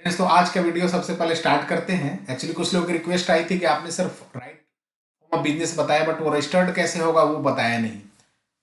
Friends, तो आज का वीडियो सबसे पहले स्टार्ट करते हैं। एक्चुअली कुछ लोगों की रिक्वेस्ट आई थी कि आपने सिर्फ राइट फॉर्म ऑफ बिजनेस बताया बट वो रजिस्टर्ड कैसे होगा वो बताया नहीं।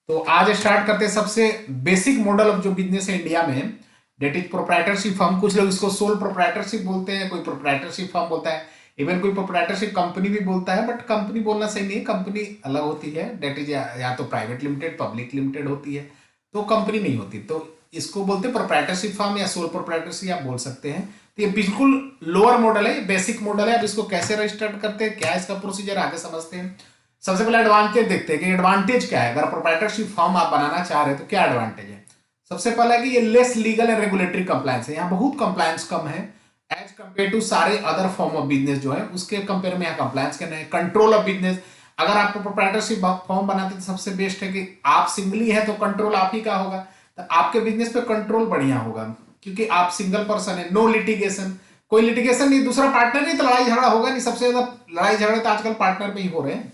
तो आज स्टार्ट करते हैं सबसे बेसिक मॉडल ऑफ जो बिजनेस है इंडिया में, डेट इज प्रोप्राइटरशिप फर्म। कुछ लोग इसको सोल प्रोप्राइटरशिप बोलते हैं, कोई प्रोप्राइटरशिप फर्म बोलता है, इवन कोई प्रोप्राइटरशिप कंपनी भी बोलता है। बट कंपनी बोलना सही नहीं है, कंपनी अलग होती है। डेट इज या तो प्राइवेट लिमिटेड, पब्लिक लिमिटेड होती है, तो कंपनी नहीं होती। तो इसको बोलते हैं प्रोप्राइटरशिप फर्म या सोल प्रोप्राइटरशिप आप बोल सकते हैं। तो ये बिल्कुल लोअर मॉडल है, बेसिक मॉडल है। अब इसको कैसे रजिस्टर्ड करते हैं, क्या इसका प्रोसीजर, आगे समझते हैं। सबसे पहले एडवांटेज देखते हैं कि एडवांटेज क्या है। अगर प्रोप्राइटरशिप फर्म आप बनाना चाह रहे हैं तो क्या एडवांटेज है। सबसे पहला है कि ये less legal and regulatory compliance है, यहाँ बहुत कंप्लायंस कम है एज कंपेयर टू सारे अदर फॉर्म ऑफ बिजनेस जो है उसके कंपेयर में यहाँ कंप्लायंस करना है। कंट्रोल ऑफ बिजनेस, अगर आपको प्रोप्राइटरशिप फॉर्म बनाते तो सबसे बेस्ट है कि आप सिंगली है तो कंट्रोल आप ही का होगा, तो आपके बिजनेस पे कंट्रोल बढ़िया होगा क्योंकि आप सिंगल पर्सन है। नो लिटिगेशन, कोई लिटिगेशन नहीं, दूसरा पार्टनर नहीं तो लड़ाई झगड़ा होगा नहीं। सबसे ज्यादा लड़ाई झगड़े तो आजकल पार्टनर में ही हो रहे हैं,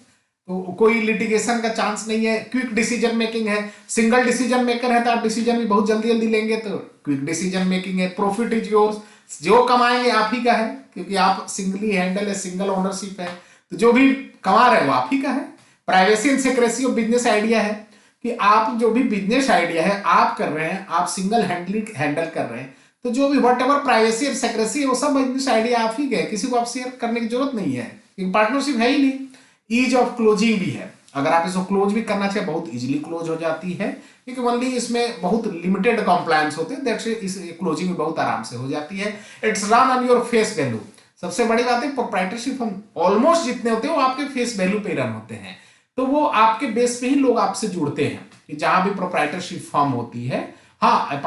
तो कोई लिटिगेशन का चांस नहीं है। क्विक डिसीजन मेकिंग है, सिंगल डिसीजन मेकर है तो आप डिसीजन भी बहुत जल्दी जल्दी लेंगे, तो क्विक डिसीजन मेकिंग है। प्रॉफिट इज योर्स, जो कमाएंगे आप ही का है क्योंकि आप सिंगली हैंडल है, सिंगल ओनरशिप है, तो जो भी कमा रहे हैं वो आप ही का है। Privacy and secrecy of business idea है कि आप जो भी बिजनेस आइडिया है आप कर रहे हैं, आप सिंगल हैंडल कर रहे हैं, तो जो भी वट एवर प्राइवेसी और सेक्रेसी है वो सब बिजनेस आइडिया आप ही के, किसी को आप शेयर करने की जरूरत नहीं है क्योंकि पार्टनरशिप है ही नहीं। ईज ऑफ क्लोजिंग भी है, अगर आप इसको क्लोज भी करना चाहे बहुत इजीली क्लोज हो जाती है क्योंकि ओनली इसमें बहुत लिमिटेड कंप्लायंस होते हैं, दैट्स इस क्लोजिंग भी बहुत आराम से हो जाती है। It's run on your face value. सबसे बड़ी बात है प्रोप्राइटरशिप हम ऑलमोस्ट जितने होते हैं वो आपके फेस वैल्यू पे रन होते हैं, तो वो आपके बेस पे ही लोग आपसे जुड़ते हैं कि जहां भी प्रोप्राइटरशिप फॉर्म होती है। हाँ,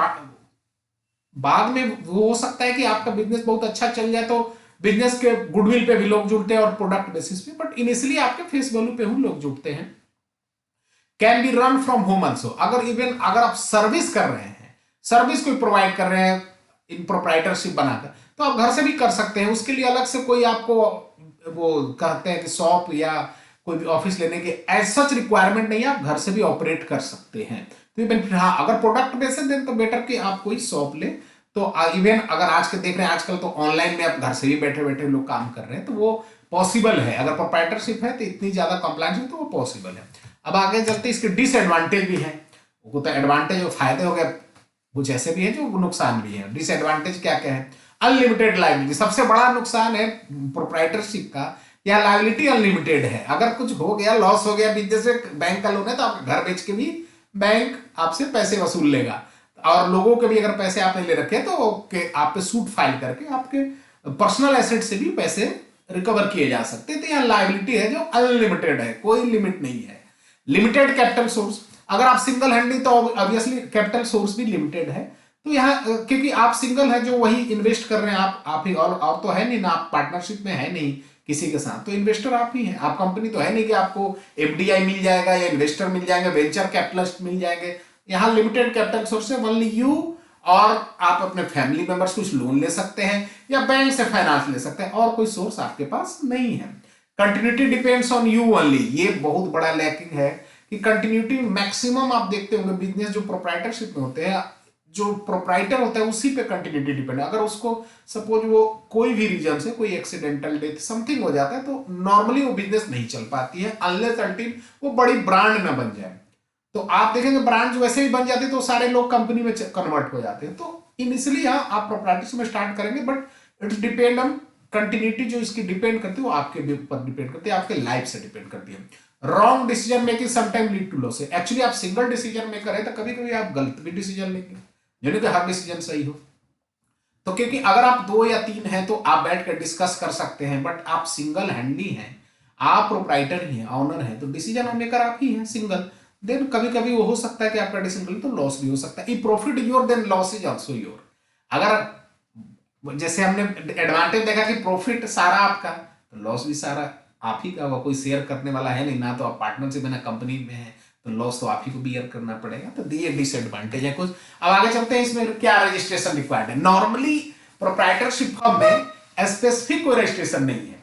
बाद में वो हो सकता है कि आपका बिजनेस बहुत अच्छा चल जाए तो बिजनेस के गुडविल पे भी लोग जुड़ते हैं और प्रोडक्ट बेसिस पे, बट इनिशियली आपके फेस वैल्यू पे ही लोग जुड़ते हैं। Can be run from home also, अगर आप सर्विस कर रहे हैं, सर्विस कोई प्रोवाइड कर रहे हैं इन प्रोप्राइटरशिप बनाकर, तो आप घर से भी कर सकते हैं। उसके लिए अलग से कोई आपको वो कहते हैं कि शॉप या कोई भी ऑफिस लेने की एज सच रिक्वायरमेंट नहीं है, आप घर से भी ऑपरेट कर सकते हैं। तो ये बेनिफिट। हाँ, अगर प्रोडक्ट बेसिस दें तो बेटर कि आप कोई शॉप ले। तो इवन अगर आज के देख रहे हैं, आजकल तो ऑनलाइन में आप घर से भी बैठे बैठे लोग काम कर रहे हैं, तो वो पॉसिबल है। अगर प्रोप्राइटरशिप है तो इतनी ज्यादा कंप्लायंस है तो वो पॉसिबल है। अब आगे चलते इसके डिसएडवांटेज भी है। वो तो एडवांटेज और फायदे हो गए, कुछ ऐसे भी है जो नुकसान भी है। डिसएडवांटेज क्या क्या है। अनलिमिटेड लाइबिलिटी, सबसे बड़ा नुकसान है प्रोप्राइटरशिप का, या लाइबिलिटी अनलिमिटेड है। अगर कुछ हो गया, लॉस हो गया बिजनेस में, बैंक का लोन है तो आप घर बेच के भी बैंक आपसे पैसे वसूल लेगा, और लोगों के भी अगर पैसे आपने ले रखे तो आप पे सूट फाइल करके आपके पर्सनल एसेट से भी पैसे रिकवर किए जा सकते हैं। तो यहाँ लाइबिलिटी है जो अनलिमिटेड है, कोई लिमिट नहीं है। लिमिटेड कैपिटल सोर्स, अगर आप सिंगल हैंडलिंग तो ऑब्वियसली कैपिटल सोर्स भी लिमिटेड है। तो यहाँ क्योंकि आप सिंगल है जो वही इन्वेस्ट कर रहे हैं, आप ही, और तो है नहीं ना, आप पार्टनरशिप में है नहीं किसी के साथ, तो इन्वेस्टर आप ही हैं। आप कंपनी तो है नहीं कि आपको एफडीआई मिल जाएगा या इन्वेस्टर मिल जाएंगे, वेंचर कैपिटलिस्ट मिल जाएंगे। यहाँ लिमिटेड कैपिटल सोर्स है, ओनली यू, और आप अपने फैमिली मेंबर्स कुछ लोन ले सकते हैं या बैंक से फाइनेंस ले सकते हैं, और कोई सोर्स आपके पास नहीं है। Continuity depends on you only, ये बहुत बड़ा लैकिंग है कि कंटिन्यूटी मैक्सिमम आप देखते होंगे बिजनेस जो प्रोप्राइटरशिप में होते हैं, जो प्रोप्राइटर होता है उसी पे कंटिन्यूटी डिपेंड है। अगर उसको सपोज वो कोई भी रीजन से कोई एक्सीडेंटल डेथ समथिंग हो जाता है तो नॉर्मली वो बिजनेस नहीं चल पाती है अनलेस अल्टिल वो बड़ी ब्रांड ना बन जाए। तो आप देखेंगे ब्रांड वैसे ही बन जाते तो सारे लोग कंपनी में कन्वर्ट हो जाते हैं। तो इनिशियली हाँ आप प्रोप्राइटरशिप में स्टार्ट करेंगे, but it's depend on continuity, जो इसकी डिपेंड करती है वो आपके ऊपर डिपेंड करती है, आपके लाइफ से डिपेंड करती है। Wrong decision making sometime lead to loss. Actually आप सिंगल डिसीजन मेकर है तो कभी कभी आप गलत भी डिसीजन लेंगे, यानी कि हर डिसीजन सही हो। तो क्योंकि अगर आप दो या तीन हैं तो आप बैठ कर डिस्कस कर सकते हैं, बट आप सिंगल हैंडली हैं, आप प्रोप्राइटर ही हैं, ऑनर हैं, तो डिसीजन मेकर आप ही हैं सिंगल। देन कभी कभी वो हो सकता है कि आपका डिसीजन तो लॉस भी हो सकता है। Profit your then loss is also your. अगर जैसे हमने एडवांटेज देखा कि प्रॉफिट सारा आपका, तो लॉस भी सारा आप ही का होगा, कोई शेयर करने वाला है नहीं ना, तो आप पार्टनरशिप में ना कंपनी में है, तो लॉस तो आप ही को बियर करना पड़ेगा। तो ये डिसएडवांटेज है कुछ। अब आगे चलते हैं, इसमें क्या रजिस्ट्रेशन रिक्वायर्ड है। नॉर्मली प्रोप्राइटरशिप फर्म में स्पेसिफिक कोई रजिस्ट्रेशन नहीं है,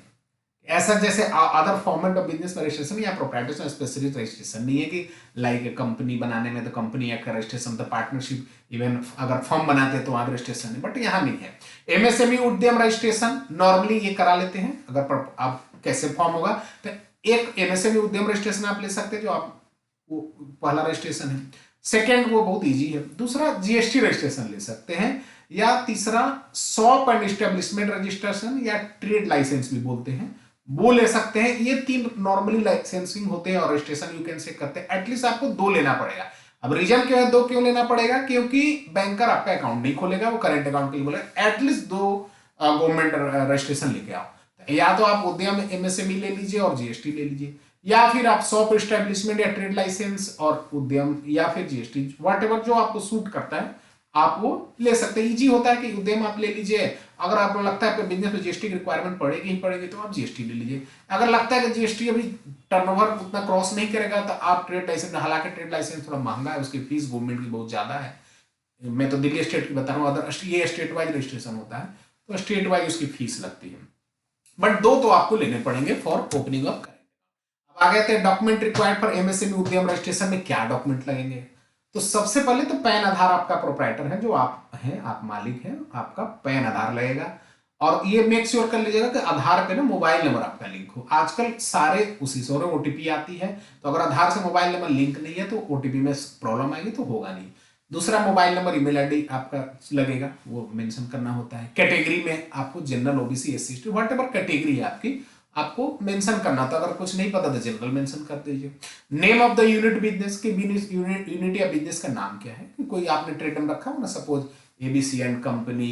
ऐसा जैसे अदर फॉर्मेट ऑफ बिजनेस में रजिस्ट्रेशन या प्रोप्राइटरशिप में स्पेसिफिक रजिस्ट्रेशन नहीं है कि लाइक कंपनी बनाने में तो कंपनी एक्ट का रजिस्ट्रेशन, तो पार्टनरशिप इवन अगर फर्म बनाते हैं तो वहां रजिस्ट्रेशन है, बट यहाँ नहीं है। एमएसएमई उद्यम रजिस्ट्रेशन नॉर्मली ये करा लेते हैं। अगर आप कैसे फॉर्म होगा तो एक एमएसएमई उद्यम रजिस्ट्रेशन आप ले सकते हैं, जो आप वो पहला रजिस्ट्रेशन है। सेकेंड वो बहुत इजी है। दूसरा जीएसटी रजिस्ट्रेशन ले सकते हैं, या तीसरा शॉप एंड एस्टेब्लिशमेंट रजिस्ट्रेशन या ट्रेड लाइसेंस भी बोलते हैं, वो ले सकते हैं। ये 3 नॉर्मली लाइसेंसिंग होते हैं और रजिस्ट्रेशन यू कैन से करते हैं। एटलीस्ट आपको 2 लेना पड़ेगा। अब रीजन क्या है 2 क्यों लेना पड़ेगा? क्योंकि बैंकर आपका अकाउंट नहीं खोलेगा, वो करंट अकाउंट के लिए बोलेगा। एटलीस्ट 2 गवर्नमेंट रजिस्ट्रेशन लेके आओ। या तो आप उद्यम एमएसएमई ले लीजिए और जीएसटी ले लीजिए, या फिर आप शॉप एस्टेब्लिशमेंट या ट्रेड लाइसेंस और उद्यम, या फिर जीएसटी, व्हाटएवर जो आपको सूट करता है आप वो ले सकते हैं। इजी होता है कि उद्यम आप ले लीजिए। अगर आपको लगता है बिजनेस में जीएसटी की रिक्वायरमेंट पड़ेगी ही पड़ेगी तो आप जीएसटी ले लीजिए। अगर लगता है कि जीएसटी अभी टर्नओवर उतना क्रॉस नहीं करेगा तो आप ट्रेड लाइसेंस, हालांकि ट्रेड लाइसेंस थोड़ा महंगा है, उसकी फीस गवर्नमेंट की बहुत ज्यादा है। मैं तो दिल्ली स्टेट की बता रहा हूँ, अदर ये स्टेट वाइज रजिस्ट्रेशन होता है तो स्टेट वाइज उसकी फीस लगती है। बट 2 तो आपको लेने पड़ेंगे फॉर ओपनिंग ऑफ। अब आ गए थे डॉक्यूमेंट रिक्वायर्ड फॉर एमएसएमई उद्यम रजिस्ट्रेशन में क्या डॉक्यूमेंट लगेंगे। तो सबसे पहले तो पैन आधार, आपका प्रोप्राइटर है जो आप हैं, आप मालिक हैं, आपका पैन आधार लगेगा। और ये मेक श्योर कर लीजिएगा कि आधार पे ना मोबाइल नंबर आपका लिंक हो। आजकल सारे उसी से ओटीपी आती है, तो अगर आधार से मोबाइल नंबर लिंक नहीं है तो ओटीपी में प्रॉब्लम आएगी, तो होगा नहीं। दूसरा मोबाइल नंबर, ईमेल आईडी आपका लगेगा, वो मेंशन करना होता है। कैटेगरी में आपको general, OBC, SC, ST, whatever category है आपकी, आपको मेंशन करना था। अगर कुछ नहीं पता तो जनरल मेंशन कर दीजिए। Name of the unit business की, यूनिट या बिजनेस का नाम क्या है। कोई आपने ट्रेड नाम रखा हो ना, सपोज एबीसी एंड कंपनी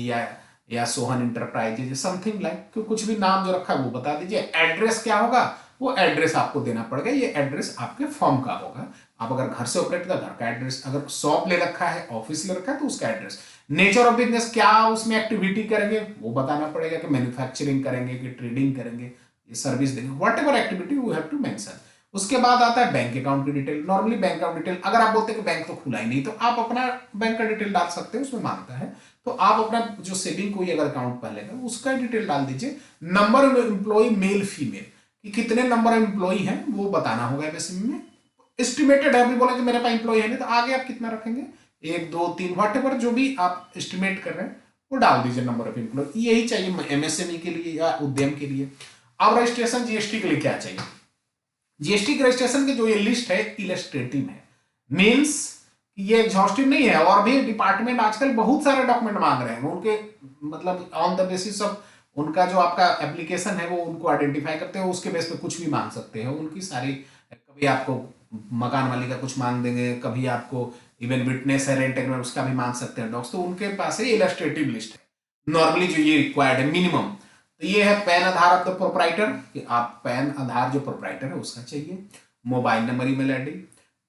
या सोहन इंटरप्राइजेज, समथिंग लाइक, कुछ भी नाम जो रखा है वो बता दीजिए। एड्रेस क्या होगा, वो एड्रेस आपको देना पड़ेगा। ये एड्रेस आपके फॉर्म का होगा। आप अगर घर से ऑपरेट कर, घर का एड्रेस, अगर शॉप ले रखा है, ऑफिस ले रखा है, तो उसका एड्रेस। नेचर ऑफ बिजनेस, क्या उसमें एक्टिविटी करेंगे वो बताना पड़ेगा, कि मैन्युफैक्चरिंग करेंगे कि ट्रेडिंग करेंगे, ये सर्विस देंगे, whatever activity you have to mention. उसके बाद आता है बैंक अकाउंट की detail. Normally bank account detail, अगर आप बोलते हैं कि बैंक तो खुला ही नहीं, तो आप अपना बैंक का डिटेल डाल सकते हैं, उसमें मांगता है तो आप अपना जो सेविंग कोई अगर अकाउंट पहले का उसका डिटेल डाल दीजिए। Number of employ male female, कि कितने नंबर ऑफ एम्प्लॉय हैं वो बताना होगा एमएसएमई में। एस्टिमेटेड है, अभी बोला कि मेरे पास एम्प्लॉय है नहीं, तो आगे आप कितना रखेंगे, 1 2 3 व्हाटएवर जो भी आप एस्टिमेट कर रहे हैं वो डाल दीजिए नंबर ऑफ एम्प्लॉय। यही चाहिए एमएसएमई के लिए या उद्यम के लिए। अब रजिस्ट्रेशन जीएसटी के लिए क्या चाहिए। जीएसटी के रजिस्ट्रेशन की जो ये लिस्ट है इलस्ट्रेटिव है, मींस ये एग्जॉस्टिव नहीं है। और भी डिपार्टमेंट आजकल बहुत सारे डॉक्यूमेंट मांग रहे हैं, उनके मतलब ऑन द बेसिस ऑफ उनका जो आपका एप्लीकेशन है वो उनको आइडेंटिफाई करते हो, उसके बेस पे कुछ भी मांग सकते हो उनकी सारी। कभी आपको मकान वाली का कुछ मांग देंगे, कभी आपको इवन विटनेस है, रेंट एग्रीमेंट, उसका भी मांग सकते हैं डॉक्स। तो उनके पास है इलस्ट्रेटिव लिस्ट है नॉर्मली जो ये रिक्वायर्ड है मिनिमम। तो ये है pan Aadhaar of the proprietor, कि आप पैन आधार जो प्रोप्राइटर है उसका चाहिए। Mobile number, email ID,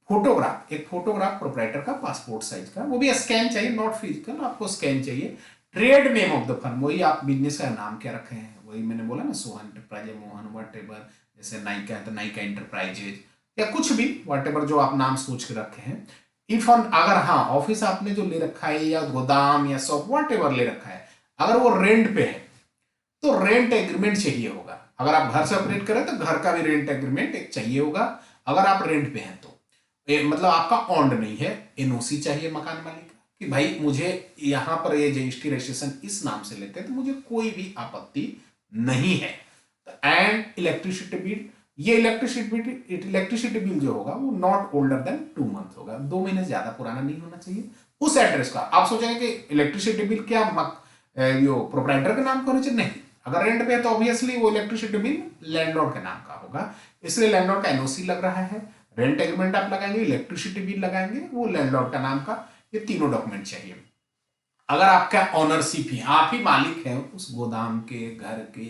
photograph, एक फोटोग्राफ प्रोप्राइटर का पासपोर्ट साइज का, वो भी स्कैन चाहिए, नॉट फिजिकल, आपको स्कैन चाहिए। Trade name of the firm, वही आप बिजनेस का नाम क्या रखे हैं, वही मैंने बोला ना, सोहन एंटरप्राइज, मोहन व्हाटएवर, जैसे नाइका है तो नाइका एंटरप्राइजेज, या कुछ भी व्हाटएवर जो आप नाम सोच के रखे हैं। इफ ऑन, अगर हाँ ऑफिस आपने जो ले रखा है या गोदाम या शॉप व्हाटएवर ले रखा है, अगर वो रेंट पे है तो रेंट एग्रीमेंट चाहिए होगा। अगर आप घर से ऑपरेट करें तो घर का भी रेंट एग्रीमेंट एक चाहिए होगा। अगर आप रेंट पे हैं तो मतलब आपका ऑन्ड नहीं है, एनओसी चाहिए मकान मालिक का, कि भाई मुझे यहां पर ये जीएसटी रजिस्ट्रेशन इस नाम से लेते हैं तो मुझे कोई भी आपत्ति नहीं है। एंड इलेक्ट्रिसिटी बिल, ये इलेक्ट्रिसिटी बिल जो होगा वो नॉट ओल्डर देन 2 मंथ होगा, 2 महीने से ज्यादा पुराना नहीं होना चाहिए उस एड्रेस का। आप सोचेंगे कि इलेक्ट्रिसिटी बिल क्या यो प्रोप्राइटर के नाम का होना चाहिए, नहीं। अगर रेंट पे है तो ऑब्वियसली वो इलेक्ट्रिसिटी बिल लैंडलॉर्ड के नाम का होगा, इसलिए लैंडलॉर्ड का एनओसी लग रहा है, रेंट एग्रीमेंट आप लगाएंगे, इलेक्ट्रिसिटी बिल लगाएंगे, वो लैंडलॉर्ड का नाम का, ये तीनों डॉक्यूमेंट चाहिए। अगर आपका ऑनरशिप है, आप ही मालिक हैं उस गोदाम के, घर के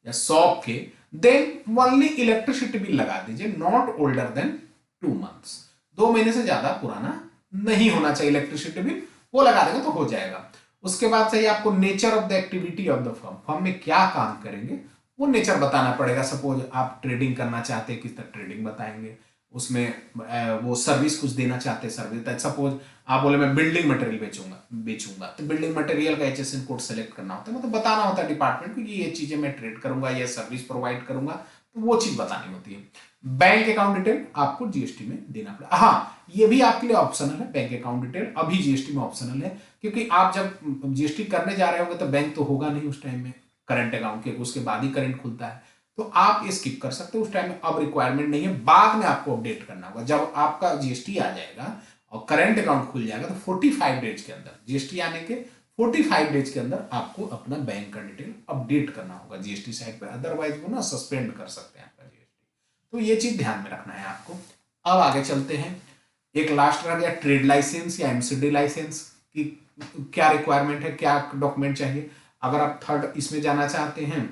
या शॉप के, देन ओनली इलेक्ट्रिसिटी बिल लगा दीजिए, नॉट ओल्डर देन 2 मंथ्स, 2 महीने से ज्यादा पुराना नहीं होना चाहिए इलेक्ट्रिसिटी बिल, वो लगा देंगे तो हो जाएगा। उसके बाद चाहिए आपको nature of the activity of the firm, firm में क्या काम करेंगे वो नेचर बताना पड़ेगा। सपोज आप ट्रेडिंग करना चाहते हैं, किस तरह ट्रेडिंग बताएंगे, उसमें वो सर्विस कुछ देना चाहते हैं, सर्विस। सपोज आप बोले मैं बिल्डिंग मटेरियल बेचूंगा तो बिल्डिंग मटेरियल का एचएसएन कोड सेलेक्ट करना होता है, मतलब बताना होता है डिपार्टमेंट को कि ये चीजें मैं ट्रेड करूंगा, ये सर्विस प्रोवाइड करूंगा, तो वो चीज बतानी होती है। बैंक अकाउंट डिटेल आपको जीएसटी में देना पड़ेगा। हाँ, ये भी आपके लिए ऑप्शनल है, बैंक अकाउंट डिटेल अभी जीएसटी में ऑप्शनल है, क्योंकि आप जब जीएसटी करने जा रहे होंगे तो बैंक तो होगा नहीं उस टाइम में करंट अकाउंट के, उसके बाद ही करंट खुलता है, तो आप ये स्किप कर सकते हो उस टाइम में, अब रिक्वायरमेंट नहीं है, बाद में आपको अपडेट करना होगा जब आपका जीएसटी आ जाएगा और करंट अकाउंट खुल जाएगा, तो 45 डेज के अंदर, जीएसटी आने के 45 डेज के अंदर आपको अपना बैंक का डिटेल अपडेट करना होगा जीएसटी साइट पर, अदरवाइज वो ना सस्पेंड कर सकते हैं आपका जीएसटी। तो ये चीज ध्यान में रखना है आपको। अब आगे चलते हैं, एक लास्ट रह गया ट्रेड लाइसेंस या एमसीडी लाइसेंस की क्या रिक्वायरमेंट है, क्या डॉक्यूमेंट चाहिए। अगर आप थर्ड इसमें जाना चाहते हैं,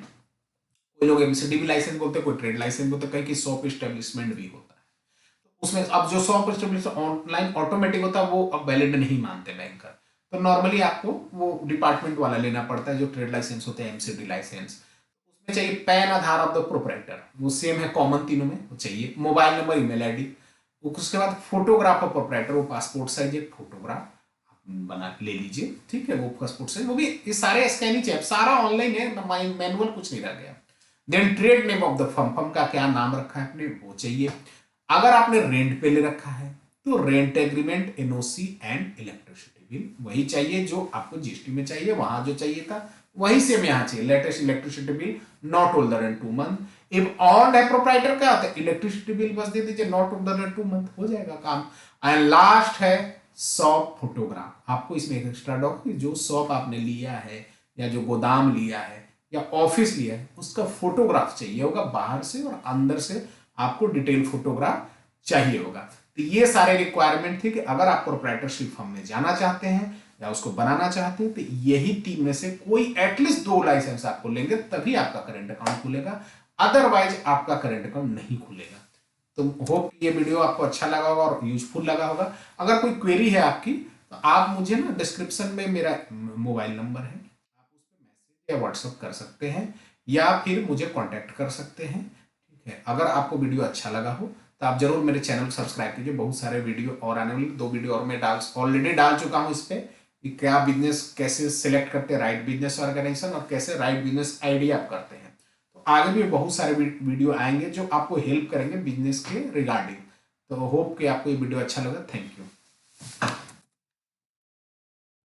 कोई लोग एमसीडी भी लाइसेंस बोलते हैं, कोई ट्रेड लाइसेंस बोलते हैं, कहीं की शॉप एस्टेब्लिशमेंट भी होता है, उसमें अब जो शॉप एस्टेब्लिशमेंट ऑनलाइन ऑटोमेटिक होता है वो अब वैलिड नहीं मानते बैंकर, तो नॉर्मली आपको वो डिपार्टमेंट वाला लेना पड़ता है जो ट्रेड लाइसेंस होते हैं, एमसीडी लाइसेंस। उसमें चाहिए PAN, Aadhaar of the proprietor, वो सेम है कॉमन तीनों में, वो चाहिए मोबाइल नंबर, ईमेल आईडी, उसके बाद फोटोग्राफ ऑफ प्रोपराइटर, वो पासपोर्ट साइज एक फोटोग्राफ बना ले लीजिए, ठीक है, वो पासपोर्ट साइज, वो भी ये सारे स्कैन ही चाहिए, सारा ऑनलाइन है, मैनुअल कुछ नहीं रह गया। Then trade name of the firm, firm का क्या नाम रखा है आपने वो चाहिए। अगर आपने रेंट पे ले रखा है तो rent agreement, NOC and electricity bill वही चाहिए जो आपको जीएसटी में चाहिए, वहां जो चाहिए था वही सेम यहाँ चाहिए। Latest electricity bill not older than 2 month. If on है प्रोप्राइटर का तो इलेक्ट्रिसिटी बिल बस दे दीजिए नॉट ओल्डर देन 2 मंथ, हो जाएगा काम। एंड लास्ट है शॉप फोटोग्राफ, आपको इसमें एक एक्स्ट्रा डॉक्यूमेंट, जो शॉप आपने लिया है या जो गोदाम लिया है या ऑफिस लिया है उसका फोटोग्राफ चाहिए होगा, बाहर से और अंदर से आपको डिटेल फोटोग्राफ चाहिए होगा। तो ये सारे रिक्वायरमेंट थे कि अगर आप प्रोप्राइटरशिप फर्म में जाना चाहते हैं या उसको बनाना चाहते हैं तो यही 3 में से कोई एटलीस्ट 2 लाइसेंस आपको लेंगे तभी आपका करंट अकाउंट खुलेगा, अदरवाइज आपका करंट अकाउंट नहीं खुलेगा। तो होप ये वीडियो आपको अच्छा लगा होगा और यूजफुल लगा होगा। अगर कोई क्वेरी है आपकी तो आप मुझे ना डिस्क्रिप्शन में मेरा मोबाइल नंबर है, आप उस पर मैसेज या व्हाट्सअप कर सकते हैं या फिर मुझे कॉन्टैक्ट कर सकते हैं, ठीक है। अगर आपको वीडियो अच्छा लगा हो तो आप जरूर मेरे चैनल को सब्सक्राइब कीजिए, बहुत सारे वीडियो और आने वाले 2 वीडियो और मैं ऑलरेडी डाल चुका हूँ इस पे कि क्या बिजनेस कैसे सिलेक्ट करते हैं, राइट बिजनेस ऑर्गेनाइजेशन, और कैसे राइट बिजनेस आइडिया आप करते हैं। तो आगे भी बहुत सारे वीडियो आएंगे जो आपको हेल्प करेंगे बिजनेस के रिगार्डिंग। तो होप कि आपको ये वीडियो अच्छा लगा। Thank you.